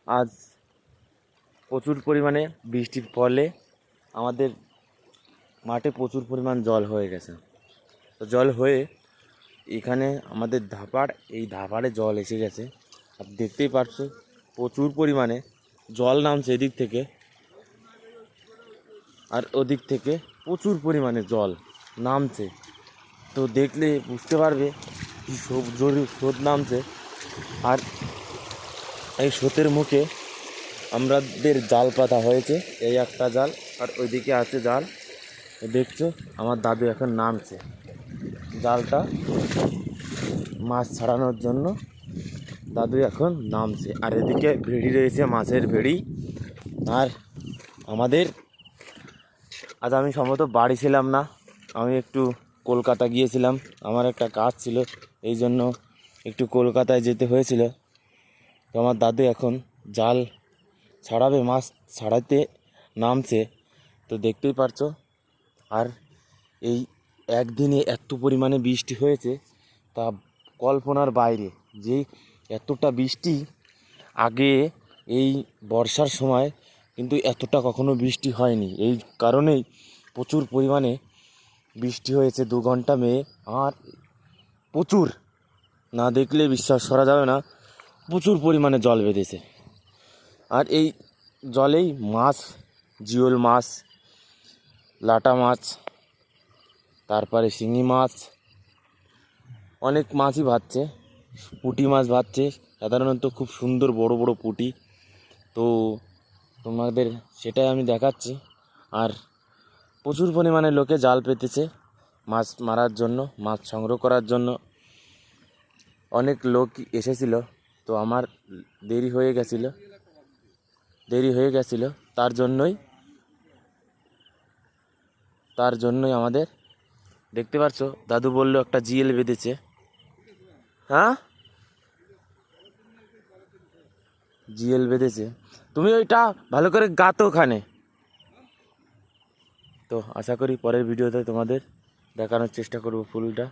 আজ প্রচুর পরিমাণে বৃষ্টির ফলে আমাদের মাঠে প্রচুর পরিমাণ জল হয়ে গেছে। তো জল হয়ে এখানে আমাদের এই ধাপাড়ে জল এসে গেছে। আর দেখতেই পারছো প্রচুর পরিমাণে জল নামছে এদিক থেকে, আর ওদিক থেকে প্রচুর পরিমাণে জল নামছে। তো দেখলে বুঝতে পারবে কি জোরে স্রোত নামছে। আর এই স্রোতের মুখে আমাদের জাল পাতা হয়েছে, এই একটা জাল আর ওইদিকে আছে জাল। দেখছো আমার দাদু এখন নামছে জালটা মাছ ছাড়ানোর জন্য। দাদু এখন নামছে, আর এদিকে ভেড়ি রয়েছে, মাছের ভেড়ি। আর আমাদের আজ আমি সম্ভবত বাড়ি ছিলাম না, আমি একটু কলকাতা গিয়েছিলাম, আমার একটা কাজ ছিল, এই জন্য একটু কলকাতায় যেতে হয়েছিল। তো আমার দাদু এখন জাল ছাড়াবে, মাছ ছাড়াতে নামছে। তো দেখতেই পারছো। আর এই একদিনে এত পরিমাণে বৃষ্টি হয়েছে তা কল্পনার বাইরে। যে এতটা বৃষ্টি আগে এই বর্ষার সময় কিন্তু এতটা কখনো বৃষ্টি হয়নি। এই কারণেই প্রচুর পরিমাণে বৃষ্টি হয়েছে 2 ঘন্টা মেয়ে। আর প্রচুর, না দেখলে বিশ্বাস করা যাবে না, প্রচুর পরিমাণে জল বেঁধেছে। আর এই জলেই মাছ, জিওল মাছ, লাটা মাছ, তারপরে শিঙি মাছ, অনেক মাছই ভাসছে। পুঁটি মাছ ভাসছে সাধারণত, খুব সুন্দর বড় বড় পুঁটি। তো তোমাদের সেটাই আমি দেখাচ্ছি। আর প্রচুর পরিমাণে লোকে জাল পেতেছে মাছ মারার জন্য, মাছ সংগ্রহ করার জন্য। অনেক লোক এসেছিল, তো আমার দেরি হয়ে গেছিলো। তার জন্যই আমাদের দেখতে পাচ্ছ দাদু বললো একটা জিএল বেঁধেছে। হ্যাঁ, জিএল বেঁধেছে, তুমি ওইটা ভালো করে গাতো ওখানে। তো আশা করি পরের ভিডিওতে তোমাদের দেখানোর চেষ্টা করব ফুলটা।